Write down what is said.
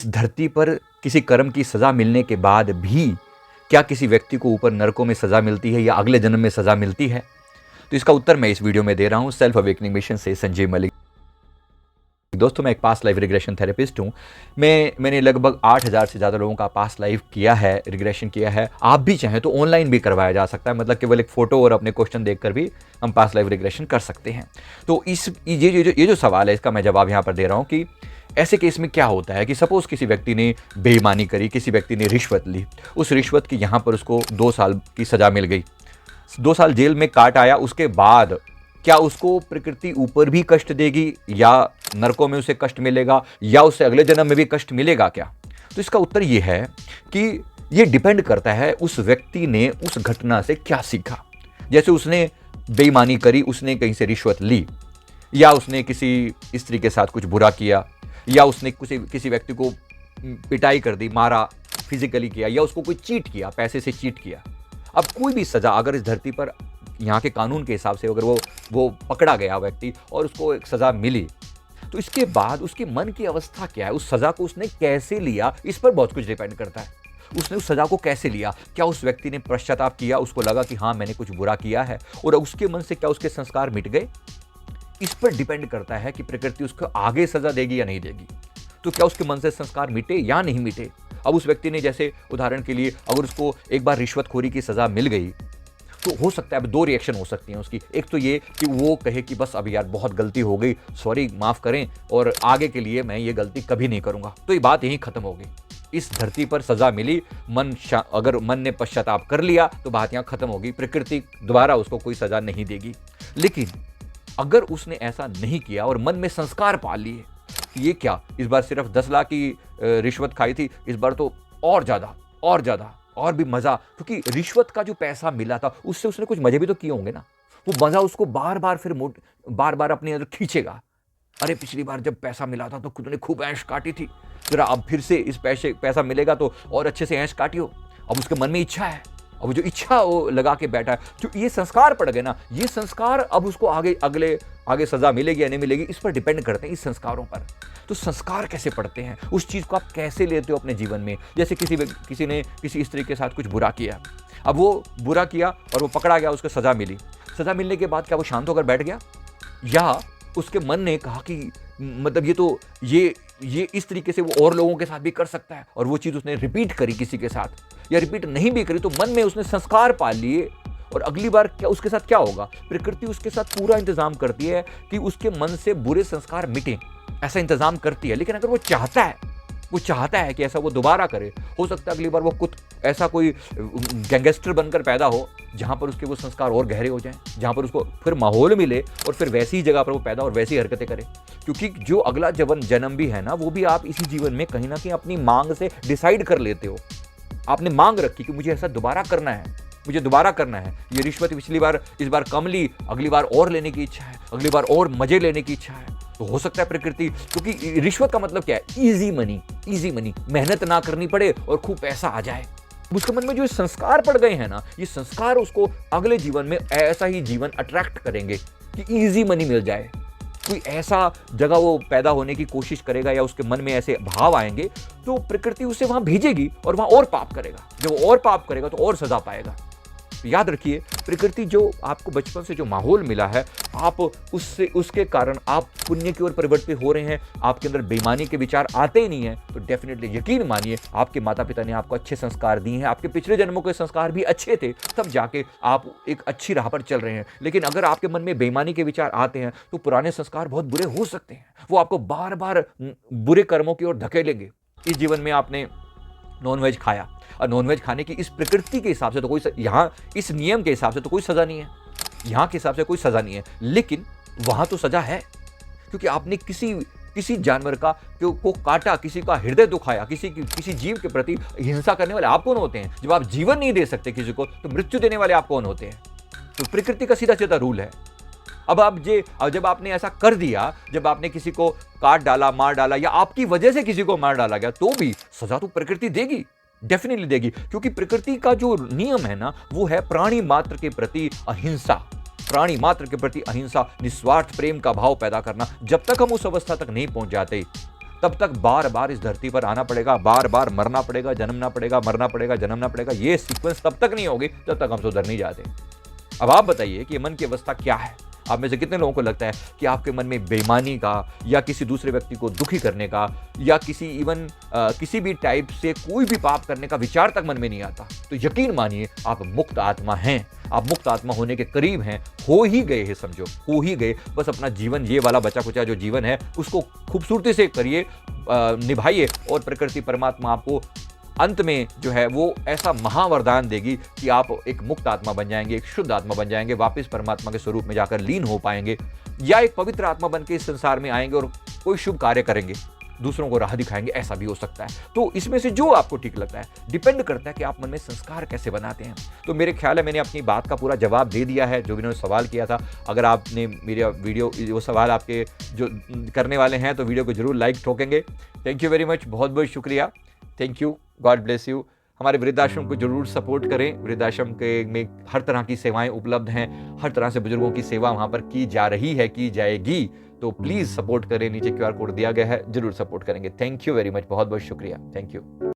धरती पर किसी कर्म की सज़ा मिलने के बाद भी क्या किसी व्यक्ति को ऊपर नरकों में सज़ा मिलती है या अगले जन्म में सज़ा मिलती है? तो इसका उत्तर मैं इस वीडियो में दे रहा हूँ सेल्फ अवेकनिंग मिशन से संजय मलिक। दोस्तों, मैं एक पास्ट लाइफ रिग्रेशन थेरेपिस्ट हूँ। मैंने लगभग 8000 से ज़्यादा लोगों का पास्ट लाइफ किया है, रिग्रेशन किया है। आप भी चाहें तो ऑनलाइन भी करवाया जा सकता है, मतलब केवल एक फ़ोटो और अपने क्वेश्चन देखकर भी हम पास्ट लाइफ रिग्रेशन कर सकते हैं। तो ये जो सवाल है, इसका मैं जवाब यहाँ पर दे रहा हूँ कि ऐसे केस में क्या होता है कि सपोज़ किसी व्यक्ति ने बेईमानी करी, किसी व्यक्ति ने रिश्वत ली, उस रिश्वत की यहाँ पर उसको 2 साल की सज़ा मिल गई, 2 साल जेल में काट आया। उसके बाद क्या उसको प्रकृति ऊपर भी कष्ट देगी या नरकों में उसे कष्ट मिलेगा या उसे अगले जन्म में भी कष्ट मिलेगा क्या? तो इसका उत्तर ये है कि ये डिपेंड करता है उस व्यक्ति ने उस घटना से क्या सीखा। जैसे उसने बेईमानी करी, उसने कहीं से रिश्वत ली, या उसने किसी स्त्री के साथ कुछ बुरा किया, या उसने किसी व्यक्ति को पिटाई कर दी, मारा, फिजिकली किया, या उसको कोई चीट किया, पैसे से चीट किया। अब कोई भी सज़ा अगर इस धरती पर यहाँ के कानून के हिसाब से अगर वो पकड़ा गया व्यक्ति और उसको एक सज़ा मिली, तो इसके बाद उसके मन की अवस्था क्या है, उस सज़ा को उसने कैसे लिया, इस पर बहुत कुछ डिपेंड करता है। उसने उस सज़ा को कैसे लिया? क्या उस व्यक्ति ने पश्चाताप किया, उसको लगा कि हाँ मैंने कुछ बुरा किया है, और उसके मन से क्या उसके संस्कार मिट गए? इस पर डिपेंड करता है कि प्रकृति उसको आगे सज़ा देगी या नहीं देगी। तो क्या उसके मन से संस्कार मिटे या नहीं मिटे? अब उस व्यक्ति ने, जैसे उदाहरण के लिए, अगर उसको एक बार रिश्वतखोरी की सज़ा मिल गई, तो हो सकता है अब 2 रिएक्शन हो सकती हैं उसकी। एक तो ये कि वो कहे कि बस अब यार बहुत गलती हो गई, सॉरी, माफ़ करें, और आगे के लिए मैं ये गलती कभी नहीं करूँगा। तो ये बात यहीं ख़त्म हो गई। इस धरती पर सज़ा मिली, अगर मन ने पश्चाताप कर लिया तो बात यहाँ ख़त्म होगी, प्रकृति दोबारा उसको कोई सज़ा नहीं देगी। लेकिन अगर उसने ऐसा नहीं किया और मन में संस्कार पाल लिए कि ये क्या, इस बार सिर्फ 10 लाख की रिश्वत खाई थी, इस बार तो और ज़्यादा और भी मज़ा, क्योंकि रिश्वत का जो पैसा मिला था उससे उसने कुछ मज़े भी तो किए होंगे ना। वो मज़ा उसको बार बार अपने अंदर खींचेगा। अरे पिछली बार जब पैसा मिला था तो तूने खूब ऐश काटी थी, जरा अब फिर से इस पैसा मिलेगा तो और अच्छे से ऐश काटियो। अब उसके मन में इच्छा है, अब वो जो इच्छा वो लगा के बैठा है, जो ये संस्कार पड़ गए ना, ये संस्कार अब उसको आगे सज़ा मिलेगी या नहीं मिलेगी, इस पर डिपेंड करते हैं, इस संस्कारों पर। तो संस्कार कैसे पड़ते हैं, उस चीज़ को आप कैसे लेते हो अपने जीवन में। जैसे किसी ने किसी स्त्री के साथ कुछ बुरा किया, अब वो बुरा किया और वो पकड़ा गया, उसको सज़ा मिली। सज़ा मिलने के बाद क्या वो शांत होकर बैठ गया, या उसके मन ने कहा कि मतलब ये इस तरीके से वो और लोगों के साथ भी कर सकता है, और वो चीज़ उसने रिपीट करी किसी के साथ, या रिपीट नहीं भी करी तो मन में उसने संस्कार पाल लिए, और अगली बार क्या उसके साथ क्या होगा, प्रकृति उसके साथ पूरा इंतजाम करती है कि उसके मन से बुरे संस्कार मिटें, ऐसा इंतजाम करती है। लेकिन अगर वो चाहता है कि ऐसा वो दोबारा करे, हो सकता है अगली बार वो कुछ ऐसा कोई गैंगस्टर बनकर पैदा हो जहाँ पर उसके वो संस्कार और गहरे हो जाएं, जहाँ पर उसको फिर माहौल मिले और फिर वैसी ही जगह पर वो पैदा और वैसी हरकतें करे। क्योंकि जो अगला जन्म भी है ना, वो भी आप इसी जीवन में कहीं ना कहीं अपनी मांग से डिसाइड कर लेते हो। आपने मांग रखी कि मुझे ऐसा दोबारा करना है, ये रिश्वत पिछली बार इस बार कम ली, अगली बार और लेने की इच्छा है, अगली बार और मजे लेने की इच्छा है। तो हो सकता है प्रकृति, क्योंकि रिश्वत का मतलब क्या है, इजी मनी, मेहनत ना करनी पड़े और खूब पैसा आ जाए। उसके मन में जो संस्कार पड़ गए हैं ना, ये संस्कार उसको अगले जीवन में ऐसा ही जीवन अट्रैक्ट करेंगे कि इजी मनी मिल जाए। कोई ऐसा जगह वो पैदा होने की कोशिश करेगा या उसके मन में ऐसे भाव आएंगे, तो प्रकृति उसे वहां भेजेगी और वहां और पाप करेगा। जब और पाप करेगा तो और सजा पाएगा। याद रखिए, प्रकृति जो आपको बचपन से जो माहौल मिला है, आप उसके कारण आप पुण्य की ओर परिवर्तित हो रहे हैं, आपके अंदर बेईमानी के विचार आते ही नहीं है, तो डेफिनेटली यकीन मानिए आपके माता पिता ने आपको अच्छे संस्कार दिए हैं, आपके पिछले जन्मों के संस्कार भी अच्छे थे, तब जाके आप एक अच्छी राह पर चल रहे हैं। लेकिन अगर आपके मन में बेईमानी के विचार आते हैं तो पुराने संस्कार बहुत बुरे हो सकते हैं, वो आपको बार बार बुरे कर्मों की ओर धकेलेंगे। इस जीवन में आपने नॉनवेज खाया, और नॉनवेज खाने की इस प्रकृति के हिसाब से तो कोई, यहाँ इस नियम के हिसाब से तो कोई सज़ा नहीं है, यहाँ के हिसाब से कोई सज़ा नहीं है, लेकिन वहाँ तो सज़ा है, क्योंकि आपने किसी जानवर को काटा, किसी का हृदय दुखाया, किसी जीव के प्रति हिंसा करने वाले आप कौन होते हैं? जब आप जीवन नहीं दे सकते किसी को, तो मृत्यु देने वाले आप कौन होते हैं? तो प्रकृति का सीधा सीधा रूल है। अब जब आपने ऐसा कर दिया, जब आपने किसी को काट डाला, मार डाला, या आपकी वजह से किसी को मार डाला गया, तो भी सजा तो प्रकृति देगी, डेफिनेटली देगी। क्योंकि प्रकृति का जो नियम है ना, वो है प्राणी मात्र के प्रति अहिंसा। प्राणी मात्र के प्रति अहिंसा, निस्वार्थ प्रेम का भाव पैदा करना। जब तक हम उस अवस्था तक नहीं पहुंच जाते, तब तक बार बार इस धरती पर आना पड़ेगा, बार बार मरना पड़ेगा, जन्मना पड़ेगा, मरना पड़ेगा, जन्मना पड़ेगा। ये सीक्वेंस तब तक नहीं होगी जब तक हम सुधर नहीं जाते। अब आप बताइए कि मन की अवस्था क्या है। आप में से कितने लोगों को लगता है कि आपके मन में बेईमानी का या किसी दूसरे व्यक्ति को दुखी करने का या किसी भी टाइप से कोई भी पाप करने का विचार तक मन में नहीं आता? तो यकीन मानिए आप मुक्त आत्मा हैं, आप मुक्त आत्मा होने के करीब हैं, हो ही गए हैं, समझो हो ही गए। बस अपना जीवन, ये वाला बचा कुचा जो जीवन है, उसको खूबसूरती से करिए, निभाइए, और प्रकृति परमात्मा आपको अंत में जो है वो ऐसा महावरदान देगी कि आप एक मुक्त आत्मा बन जाएंगे, एक शुद्ध आत्मा बन जाएंगे, वापस परमात्मा के स्वरूप में जाकर लीन हो पाएंगे, या एक पवित्र आत्मा बन के इस संसार में आएंगे और कोई शुभ कार्य करेंगे, दूसरों को राह दिखाएंगे, ऐसा भी हो सकता है। तो इसमें से जो आपको ठीक लगता है, डिपेंड करता है कि आप मन में संस्कार कैसे बनाते हैं। तो मेरे ख्याल है मैंने अपनी बात का पूरा जवाब दे दिया है जो भी उन्होंने सवाल किया था। अगर आपने मेरा वीडियो, वो सवाल आपके जो करने वाले हैं, तो वीडियो को जरूर लाइक ठोकेंगे। थैंक यू वेरी मच, बहुत बहुत शुक्रिया, thank you, God bless you. हमारे वृद्धाश्रम को जरूर सपोर्ट करें। वृद्धाश्रम के में हर तरह की सेवाएं उपलब्ध हैं, हर तरह से बुजुर्गों की सेवा वहां पर की जा रही है, की जाएगी। तो प्लीज सपोर्ट करें, नीचे QR कोड दिया गया है, जरूर सपोर्ट करेंगे। थैंक यू वेरी मच, बहुत बहुत शुक्रिया, थैंक यू।